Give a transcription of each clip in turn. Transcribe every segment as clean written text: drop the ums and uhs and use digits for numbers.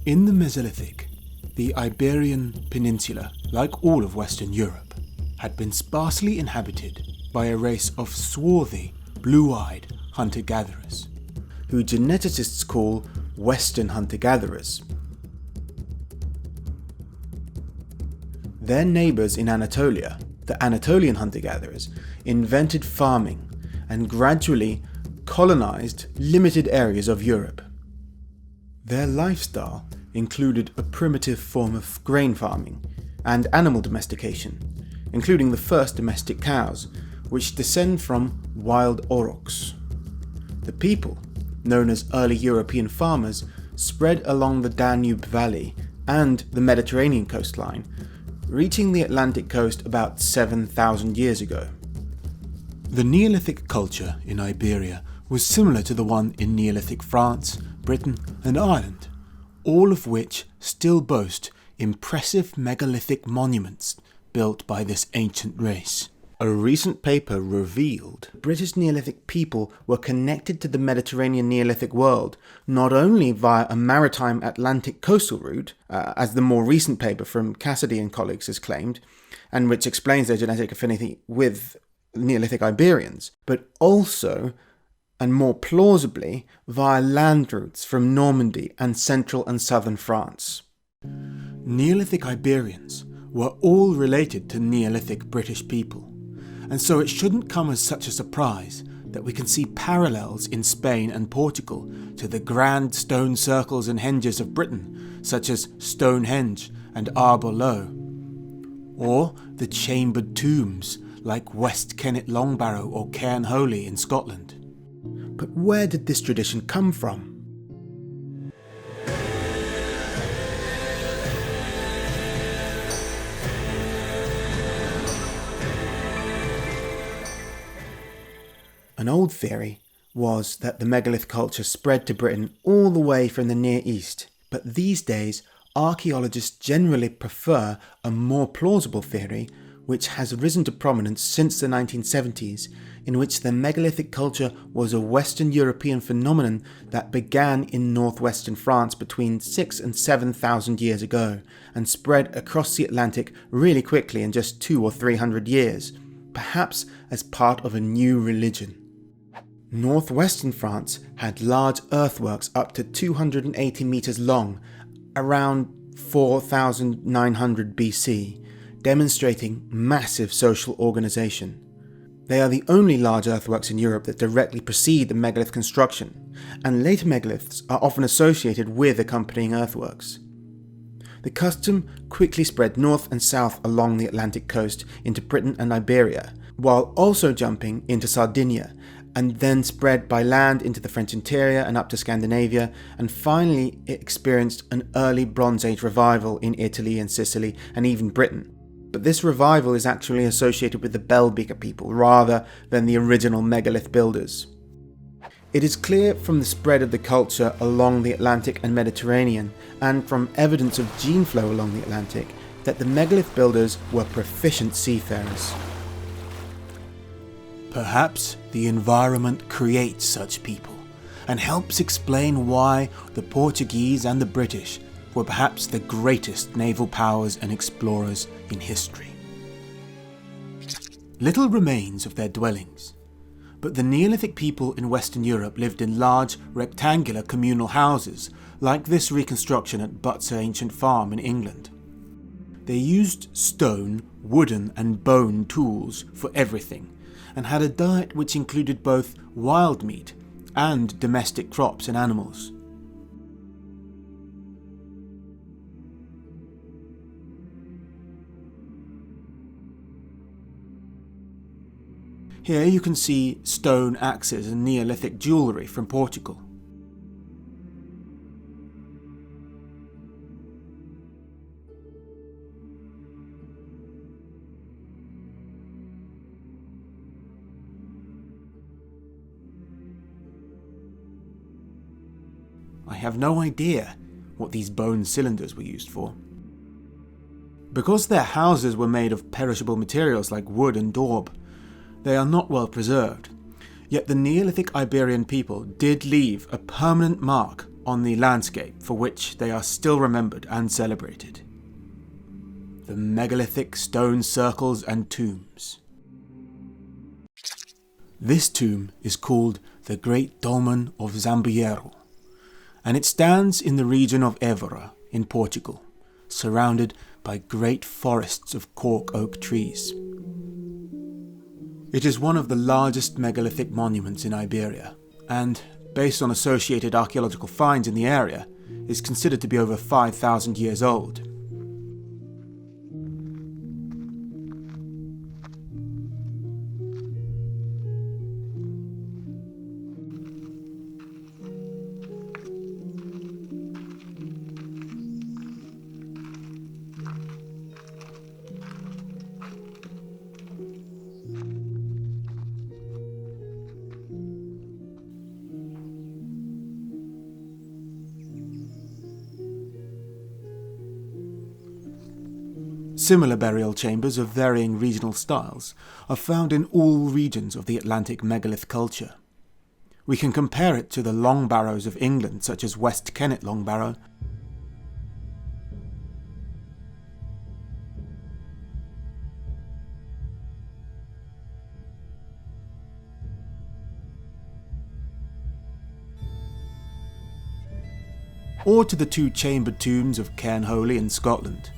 In the Mesolithic, the Iberian Peninsula, like all of Western Europe, had been sparsely inhabited by a race of swarthy, blue-eyed hunter-gatherers, who geneticists call Western hunter-gatherers. Their neighbours in Anatolia, the Anatolian hunter-gatherers, invented farming and gradually colonised limited areas of Europe. Their lifestyle included a primitive form of grain farming and animal domestication, including the first domestic cows, which descend from wild aurochs. The people, known as early European farmers, spread along the Danube Valley and the Mediterranean coastline, reaching the Atlantic coast about 7,000 years ago. The Neolithic culture in Iberia was similar to the one in Neolithic France, Britain and Ireland, all of which still boast impressive megalithic monuments built by this ancient race. A recent paper revealed British Neolithic people were connected to the Mediterranean Neolithic world not only via a maritime Atlantic coastal route, as the more recent paper from Cassidy and colleagues has claimed, and which explains their genetic affinity with Neolithic Iberians, but also, and more plausibly, via land routes from Normandy and central and southern France. Neolithic Iberians were all related to Neolithic British people, and so it shouldn't come as such a surprise that we can see parallels in Spain and Portugal to the grand stone circles and henges of Britain, such as Stonehenge and Arbor Low, or the chambered tombs like West Kennet Longbarrow or Cairn Holy in Scotland. But where did this tradition come from? An old theory was that the megalith culture spread to Britain all the way from the Near East, but these days archaeologists generally prefer a more plausible theory which has risen to prominence since the 1970s, in which the megalithic culture was a Western European phenomenon that began in northwestern France between 6,000 and 7,000 years ago, and spread across the Atlantic really quickly in just 200 or 300 years, perhaps as part of a new religion. Northwestern France had large earthworks up to 280 metres long, around 4,900 BC, demonstrating massive social organisation. They are the only large earthworks in Europe that directly precede the megalith construction, and later megaliths are often associated with accompanying earthworks. The custom quickly spread north and south along the Atlantic coast into Britain and Iberia, while also jumping into Sardinia, and then spread by land into the French interior and up to Scandinavia, and finally it experienced an early Bronze Age revival in Italy and Sicily and even Britain. But this revival is actually associated with the Bell-Beaker people rather than the original megalith builders. It is clear from the spread of the culture along the Atlantic and Mediterranean, and from evidence of gene flow along the Atlantic, that the megalith builders were proficient seafarers. Perhaps the environment creates such people, and helps explain why the Portuguese and the British were perhaps the greatest naval powers and explorers in history. Little remains of their dwellings, but the Neolithic people in Western Europe lived in large rectangular communal houses, like this reconstruction at Butser Ancient Farm in England. They used stone, wooden and bone tools for everything, and had a diet which included both wild meat and domestic crops and animals. Here you can see stone axes and Neolithic jewellery from Portugal. I have no idea what these bone cylinders were used for. Because their houses were made of perishable materials like wood and daub, they are not well preserved, yet the Neolithic Iberian people did leave a permanent mark on the landscape for which they are still remembered and celebrated: the megalithic stone circles and tombs. This tomb is called the Great Dolmen of Zambujeiro, and it stands in the region of Évora in Portugal, surrounded by great forests of cork oak trees. It is one of the largest megalithic monuments in Iberia, and, based on associated archaeological finds in the area, is considered to be over 5,000 years old. Similar burial chambers of varying regional styles are found in all regions of the Atlantic megalith culture. We can compare it to the long barrows of England, such as West Kennet Long Barrow, or to the two chambered tombs of Cairnholy in Scotland.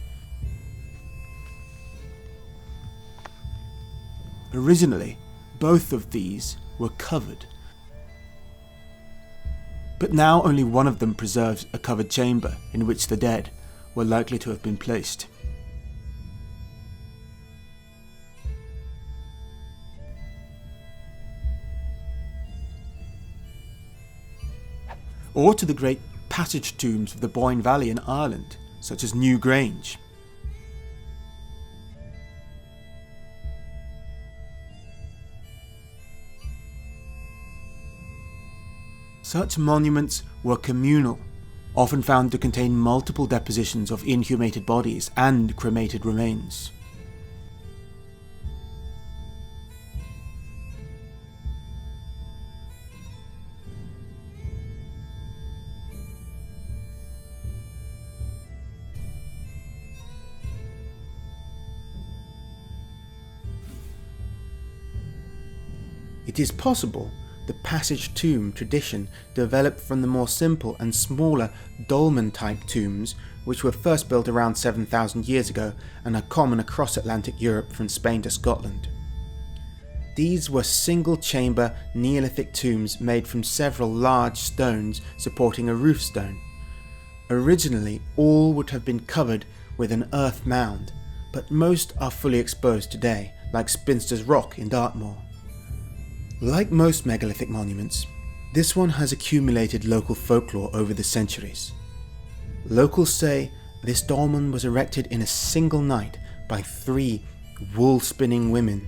Originally, both of these were covered, but now only one of them preserves a covered chamber in which the dead were likely to have been placed. Or to the great passage tombs of the Boyne Valley in Ireland, such as New Grange. Such monuments were communal, often found to contain multiple depositions of inhumated bodies and cremated remains. It is possible the passage tomb tradition developed from the more simple and smaller dolmen-type tombs, which were first built around 7,000 years ago and are common across Atlantic Europe from Spain to Scotland. These were single-chamber Neolithic tombs made from several large stones supporting a roof stone. Originally, all would have been covered with an earth mound, but most are fully exposed today, like Spinster's Rock in Dartmoor. Like most megalithic monuments, this one has accumulated local folklore over the centuries. Locals say this dolmen was erected in a single night by 3 wool-spinning women,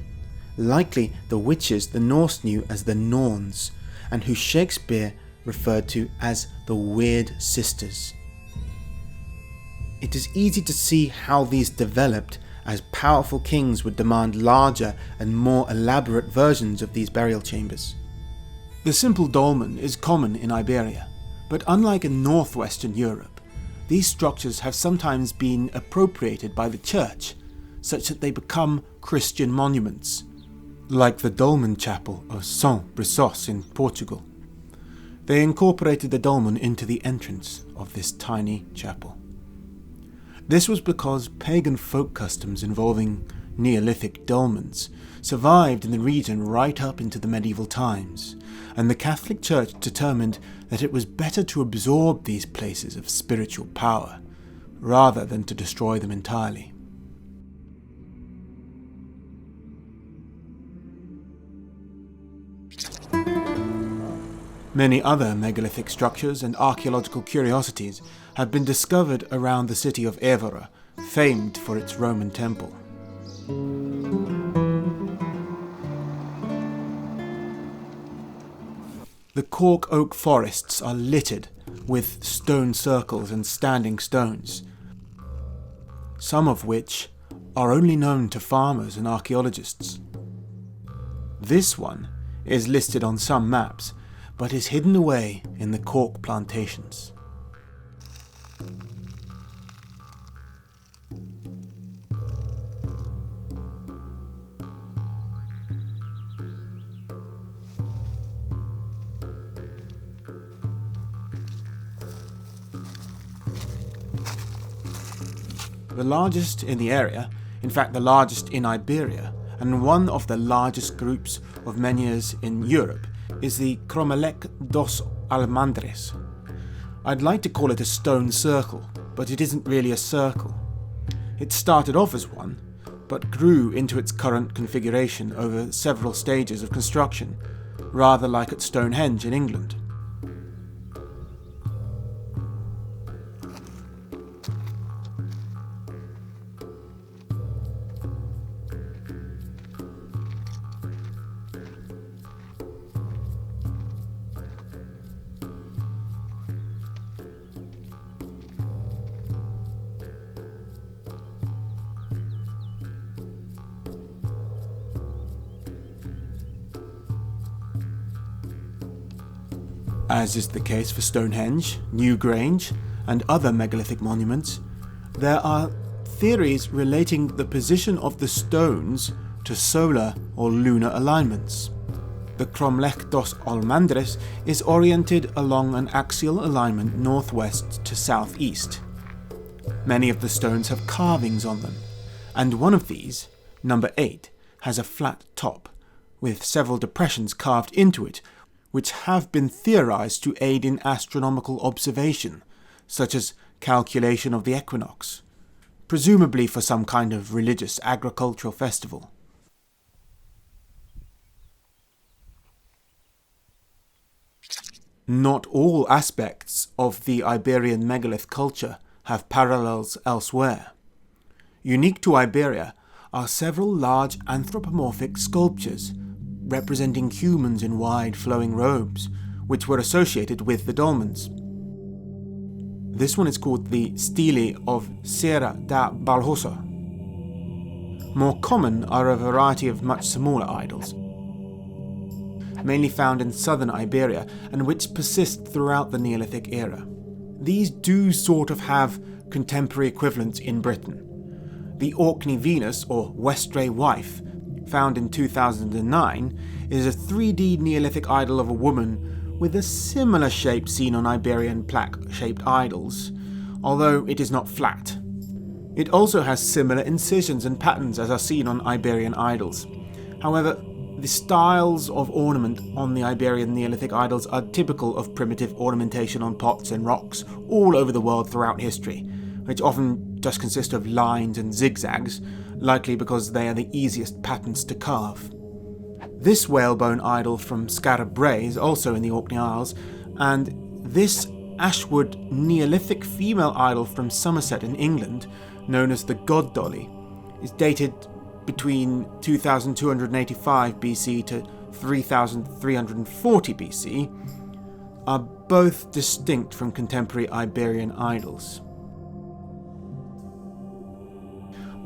likely the witches the Norse knew as the Norns, and who Shakespeare referred to as the Weird Sisters. It is easy to see how these developed, as powerful kings would demand larger and more elaborate versions of these burial chambers. The simple dolmen is common in Iberia, but unlike in northwestern Europe, these structures have sometimes been appropriated by the church, such that they become Christian monuments, like the Dolmen Chapel of São Brissos in Portugal. They incorporated the dolmen into the entrance of this tiny chapel. This was because pagan folk customs involving Neolithic dolmens survived in the region right up into the medieval times, and the Catholic Church determined that it was better to absorb these places of spiritual power, rather than to destroy them entirely. Many other megalithic structures and archaeological curiosities have been discovered around the city of Évora, famed for its Roman temple. The cork oak forests are littered with stone circles and standing stones, some of which are only known to farmers and archaeologists. This one is listed on some maps, but is hidden away in the cork plantations. The largest in the area, in fact the largest in Iberia, and one of the largest groups of menhirs in Europe, is the Cromlech dos Almendres. I'd like to call it a stone circle, but it isn't really a circle. It started off as one, but grew into its current configuration over several stages of construction, rather like at Stonehenge in England. As is the case for Stonehenge, Newgrange, and other megalithic monuments, there are theories relating the position of the stones to solar or lunar alignments. The Cromlech dos Almendres is oriented along an axial alignment northwest to southeast. Many of the stones have carvings on them, and one of these, number 8, has a flat top, with several depressions carved into it, which have been theorized to aid in astronomical observation, such as calculation of the equinox, presumably for some kind of religious agricultural festival. Not all aspects of the Iberian megalith culture have parallels elsewhere. Unique to Iberia are several large anthropomorphic sculptures representing humans in wide flowing robes, which were associated with the dolmens. This one is called the Stele of Serra da Balhosa. More common are a variety of much smaller idols, mainly found in southern Iberia and which persist throughout the Neolithic era. These do sort of have contemporary equivalents in Britain. The Orkney Venus, or Westray Wife, found in 2009, is a 3D Neolithic idol of a woman with a similar shape seen on Iberian plaque-shaped idols, although it is not flat. It also has similar incisions and patterns as are seen on Iberian idols. However, the styles of ornament on the Iberian Neolithic idols are typical of primitive ornamentation on pots and rocks all over the world throughout history, which often just consist of lines and zigzags, likely because they are the easiest patterns to carve. This whalebone idol from Skara Brae is also in the Orkney Isles, and this Ashwood Neolithic female idol from Somerset in England, known as the God Dolly, is dated between 2285 BC to 3340 BC, are both distinct from contemporary Iberian idols.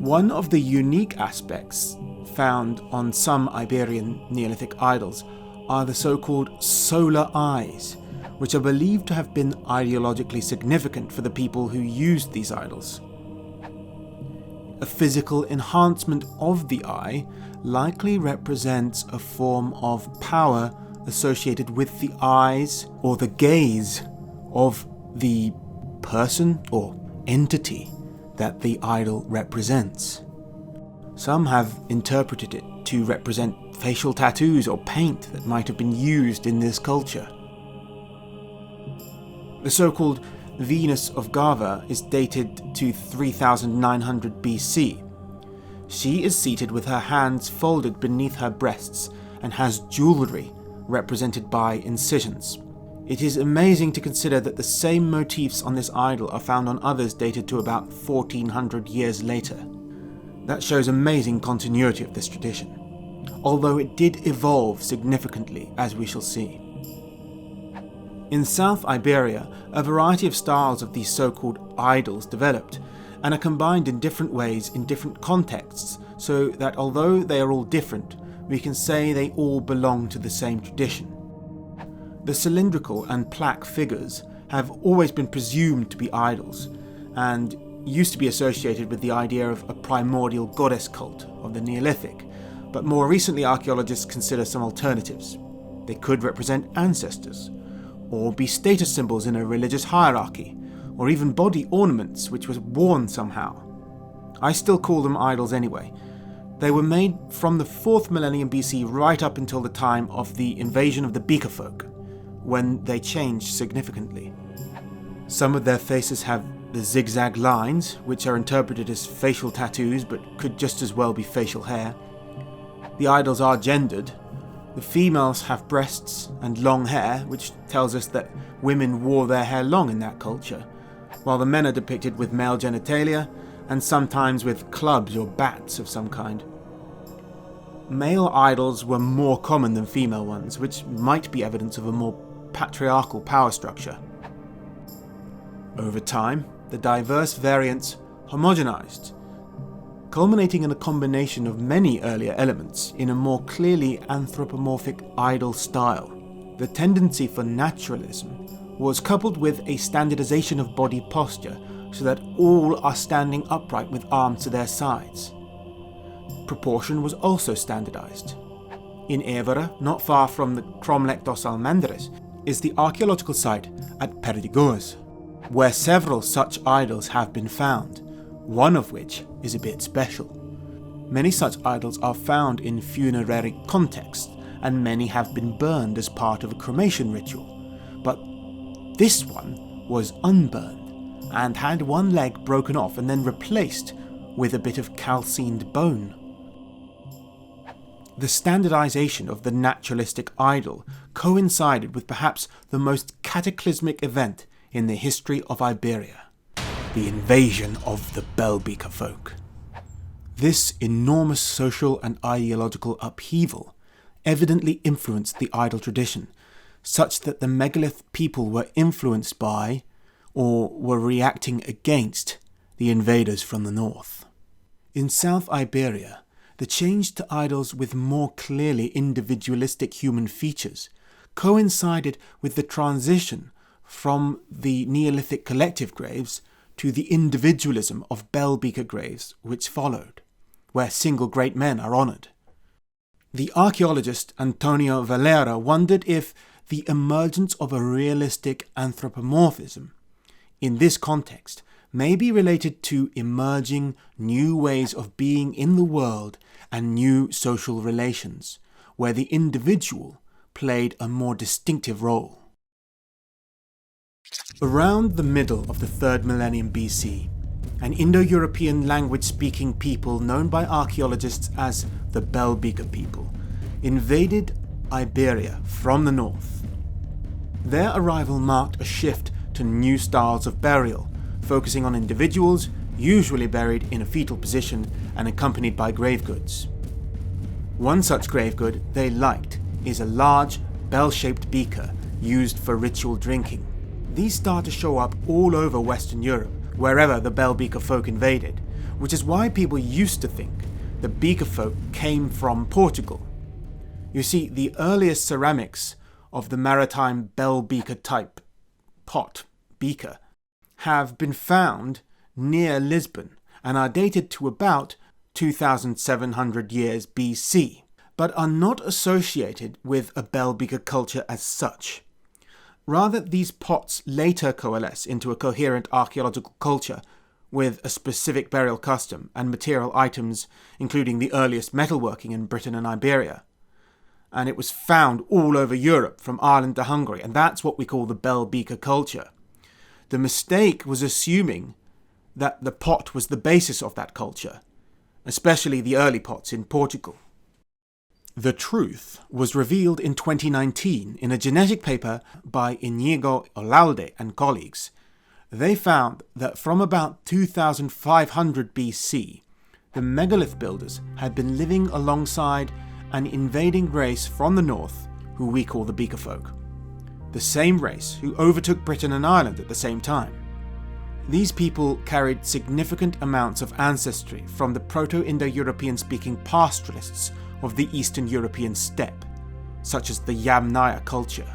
One of the unique aspects found on some Iberian Neolithic idols are the so-called solar eyes, which are believed to have been ideologically significant for the people who used these idols. A physical enhancement of the eye likely represents a form of power associated with the eyes or the gaze of the person or entity that the idol represents. Some have interpreted it to represent facial tattoos or paint that might have been used in this culture. The so-called Venus of Gava is dated to 3900 BC. She is seated with her hands folded beneath her breasts and has jewellery represented by incisions. It is amazing to consider that the same motifs on this idol are found on others dated to about 1400 years later. That shows amazing continuity of this tradition, although it did evolve significantly, as we shall see. In South Iberia, a variety of styles of these so-called idols developed, and are combined in different ways in different contexts, so that although they are all different, we can say they all belong to the same tradition. The cylindrical and plaque figures have always been presumed to be idols, and used to be associated with the idea of a primordial goddess cult of the Neolithic, but more recently archaeologists consider some alternatives. They could represent ancestors, or be status symbols in a religious hierarchy, or even body ornaments which was worn somehow. I still call them idols anyway. They were made from the 4th millennium BC right up until the time of the invasion of the Beaker folk, when they changed significantly. Some of their faces have the zigzag lines, which are interpreted as facial tattoos but could just as well be facial hair. The idols are gendered. The females have breasts and long hair, which tells us that women wore their hair long in that culture, while the men are depicted with male genitalia and sometimes with clubs or bats of some kind. Male idols were more common than female ones, which might be evidence of a more patriarchal power structure. Over time, the diverse variants homogenized, culminating in a combination of many earlier elements in a more clearly anthropomorphic idol style. The tendency for naturalism was coupled with a standardization of body posture so that all are standing upright with arms to their sides. Proportion was also standardized. In Évora, not far from the Cromlech dos Almendres, is the archaeological site at Perdigoas, where several such idols have been found, one of which is a bit special. Many such idols are found in funerary contexts, and many have been burned as part of a cremation ritual, but this one was unburned and had one leg broken off and then replaced with a bit of calcined bone. The standardization of the naturalistic idol coincided with perhaps the most cataclysmic event in the history of Iberia, the invasion of the Belbeaker folk. This enormous social and ideological upheaval evidently influenced the idol tradition, such that the megalith people were influenced by, or were reacting against, the invaders from the north. In South Iberia, the change to idols with more clearly individualistic human features coincided with the transition from the Neolithic collective graves to the individualism of Belbeaker graves which followed, where single great men are honoured. The archaeologist Antonio Valera wondered if the emergence of a realistic anthropomorphism in this context may be related to emerging new ways of being in the world and new social relations, where the individual played a more distinctive role. Around the middle of the 3rd millennium BC, an Indo-European language-speaking people known by archaeologists as the Belbeaker people invaded Iberia from the north. Their arrival marked a shift to new styles of burial, focusing on individuals usually buried in a fetal position and accompanied by grave goods. One such grave good they liked is a large, bell-shaped beaker used for ritual drinking. These start to show up all over Western Europe, wherever the Belbeaker folk invaded, which is why people used to think the Beaker folk came from Portugal. You see, the earliest ceramics of the maritime Belbeaker type pot, beaker, have been found near Lisbon and are dated to about 2,700 years BC, but are not associated with a Belbeaker culture as such. Rather, these pots later coalesce into a coherent archaeological culture with a specific burial custom and material items, including the earliest metalworking in Britain and Iberia. And it was found all over Europe, from Ireland to Hungary, and that's what we call the Belbeaker culture. The mistake was assuming that the pot was the basis of that culture, especially the early pots in Portugal. The truth was revealed in 2019 in a genetic paper by Inigo Olalde and colleagues. They found that from about 2500 BC, the megalith builders had been living alongside an invading race from the north who we call the Beaker folk, the same race who overtook Britain and Ireland at the same time. These people carried significant amounts of ancestry from the Proto-Indo-European speaking pastoralists of the Eastern European steppe, such as the Yamnaya culture.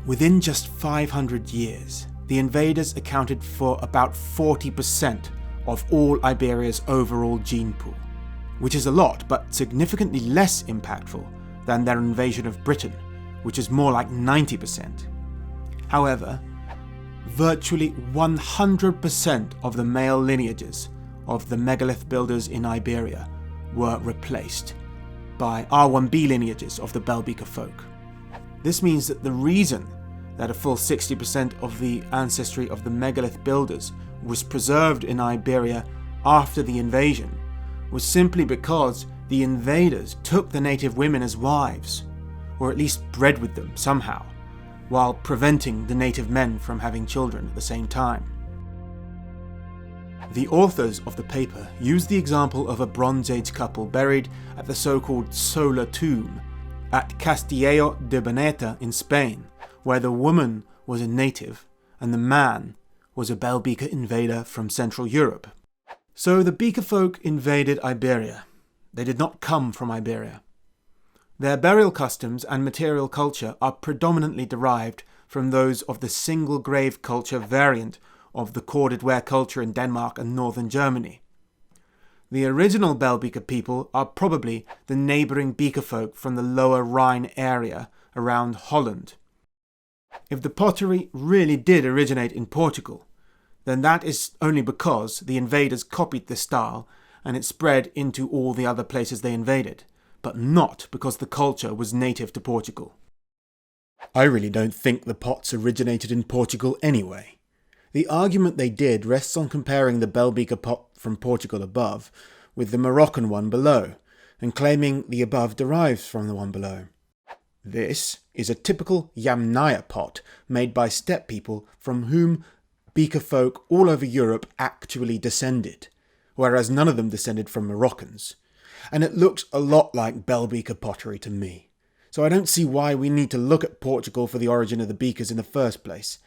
Within just 500 years, the invaders accounted for about 40% of all Iberia's overall gene pool, which is a lot, but significantly less impactful than their invasion of Britain, which is more like 90%. However, virtually 100% of the male lineages of the megalith builders in Iberia were replaced by R1b lineages of the Belbeca folk. This means that the reason that a full 60% of the ancestry of the megalith builders was preserved in Iberia after the invasion was simply because the invaders took the native women as wives, or at least bred with them somehow, while preventing the native men from having children at the same time. The authors of the paper used the example of a Bronze Age couple buried at the so-called Solar Tomb at Castillo de Boneta in Spain, where the woman was a native and the man was a Belbeca invader from Central Europe. So the Beca folk invaded Iberia. They did not come from Iberia. Their burial customs and material culture are predominantly derived from those of the single grave culture variant of the corded ware culture in Denmark and northern Germany. The original Belbeca people are probably the neighbouring Beca folk from the lower Rhine area around Holland. If the pottery really did originate in Portugal, then that is only because the invaders copied the style and it spread into all the other places they invaded, but not because the culture was native to Portugal. I really don't think the pots originated in Portugal anyway. The argument they did rests on comparing the Belbeca pot from Portugal above with the Moroccan one below, and claiming the above derives from the one below. This is a typical Yamnaya pot made by steppe people from whom Beca folk all over Europe actually descended, whereas none of them descended from Moroccans. And it looks a lot like Belbeca pottery to me. So I don't see why we need to look at Portugal for the origin of the Becas in the first place.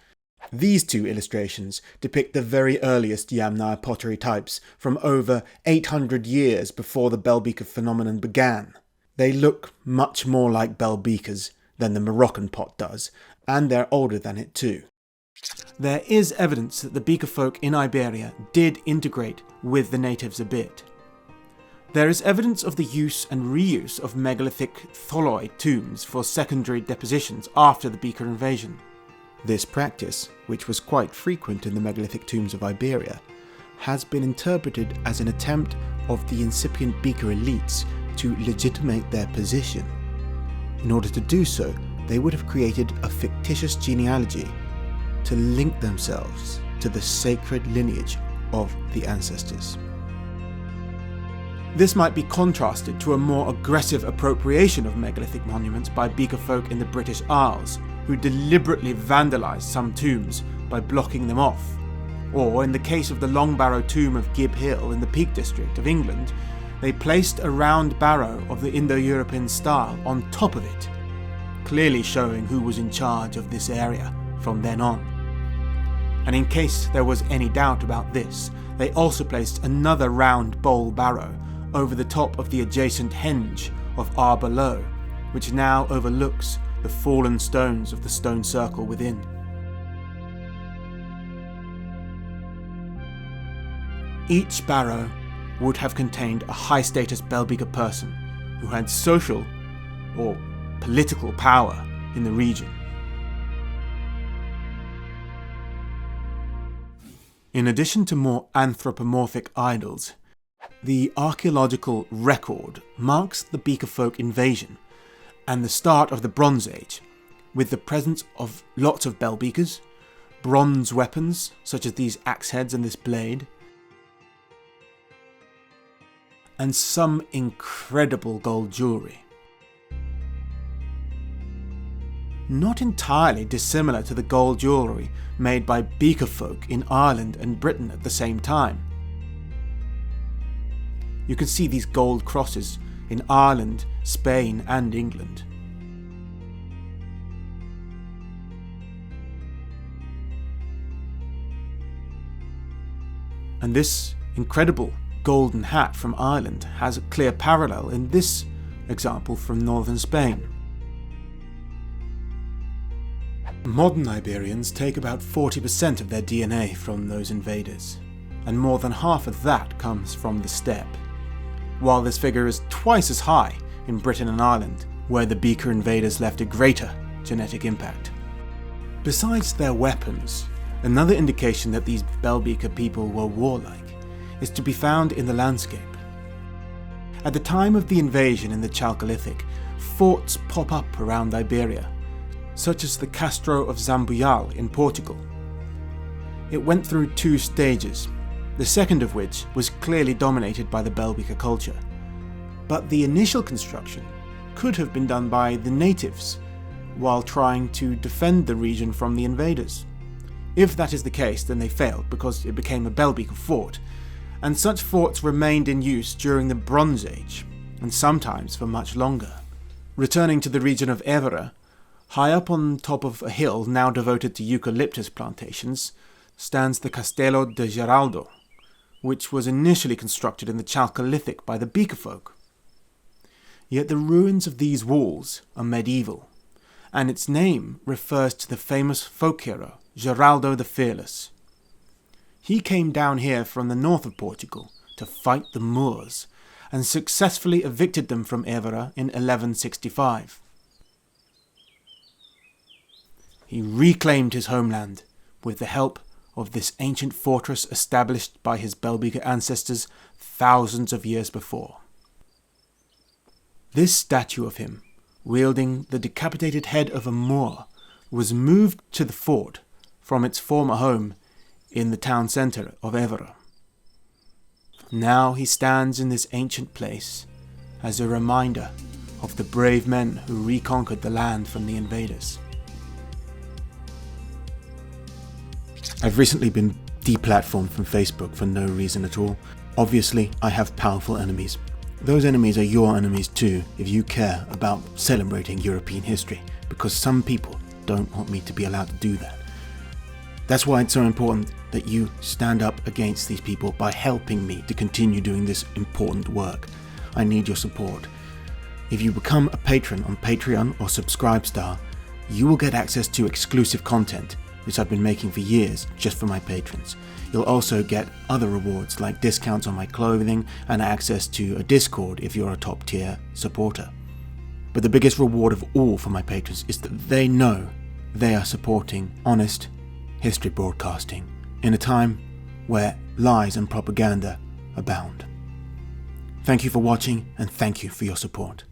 These two illustrations depict the very earliest Yamnaya pottery types from over 800 years before the Belbeca phenomenon began. They look much more like Belbecas than the Moroccan pot does, and they're older than it too. There is evidence that the Beca folk in Iberia did integrate with the natives a bit. There is evidence of the use and reuse of megalithic tholoi tombs for secondary depositions after the Beca invasion. This practice, which was quite frequent in the megalithic tombs of Iberia, has been interpreted as an attempt of the incipient Beca elites to legitimate their position. In order to do so, they would have created a fictitious genealogy to link themselves to the sacred lineage of the ancestors. This might be contrasted to a more aggressive appropriation of megalithic monuments by Beca folk in the British Isles, who deliberately vandalised some tombs by blocking them off, or in the case of the Long Barrow tomb of Gib Hill in the Peak District of England, they placed a round barrow of the Indo-European style on top of it, clearly showing who was in charge of this area from then on. And in case there was any doubt about this, they also placed another round bowl barrow over the top of the adjacent henge of Arbor Low, which now overlooks the fallen stones of the stone circle within. Each barrow would have contained a high-status Belbeca person who had social or political power in the region. In addition to more anthropomorphic idols, the archaeological record marks the Beca folk invasion and the start of the Bronze Age, with the presence of lots of Belbecas, bronze weapons such as these axe heads and this blade, and some incredible gold jewellery. Not entirely dissimilar to the gold jewellery made by Beca folk in Ireland and Britain at the same time. You can see these gold crosses in Ireland, Spain and England. And this incredible golden hat from Ireland has a clear parallel in this example from northern Spain. Modern Iberians take about 40% of their DNA from those invaders, and more than half of that comes from the steppe, while this figure is twice as high in Britain and Ireland, where the Beaker invaders left a greater genetic impact. Besides their weapons, another indication that these Bell-Beaker people were warlike is to be found in the landscape. At the time of the invasion in the Chalcolithic, forts pop up around Iberia, such as the Castro of Zambuyal in Portugal. It went through 2 stages, the second of which was clearly dominated by the Bell-Beaker culture. But the initial construction could have been done by the natives while trying to defend the region from the invaders. If that is the case, then they failed because it became a Bell-Beaker fort, and such forts remained in use during the Bronze Age, and sometimes for much longer. Returning to the region of Évora, high up on top of a hill now devoted to eucalyptus plantations, stands the Castelo de Geraldo, which was initially constructed in the Chalcolithic by the Beaker folk. Yet the ruins of these walls are medieval, and its name refers to the famous folk hero, Geraldo the Fearless. He came down here from the north of Portugal to fight the Moors, and successfully evicted them from Évora in 1165. He reclaimed his homeland with the help of this ancient fortress established by his Bell-Beaker ancestors thousands of years before. This statue of him, wielding the decapitated head of a Moor, was moved to the fort from its former home in the town centre of Évora. Now he stands in this ancient place as a reminder of the brave men who reconquered the land from the invaders. I've recently been deplatformed from Facebook for no reason at all. Obviously, I have powerful enemies. Those enemies are your enemies too, if you care about celebrating European history, because some people don't want me to be allowed to do that. That's why it's so important that you stand up against these people by helping me to continue doing this important work. I need your support. If you become a patron on Patreon or Subscribestar, you will get access to exclusive content, which I've been making for years just for my patrons. You'll also get other rewards like discounts on my clothing and access to a Discord if you're a top tier supporter. But the biggest reward of all for my patrons is that they know they are supporting honest history broadcasting in a time where lies and propaganda abound. Thank you for watching, and thank you for your support.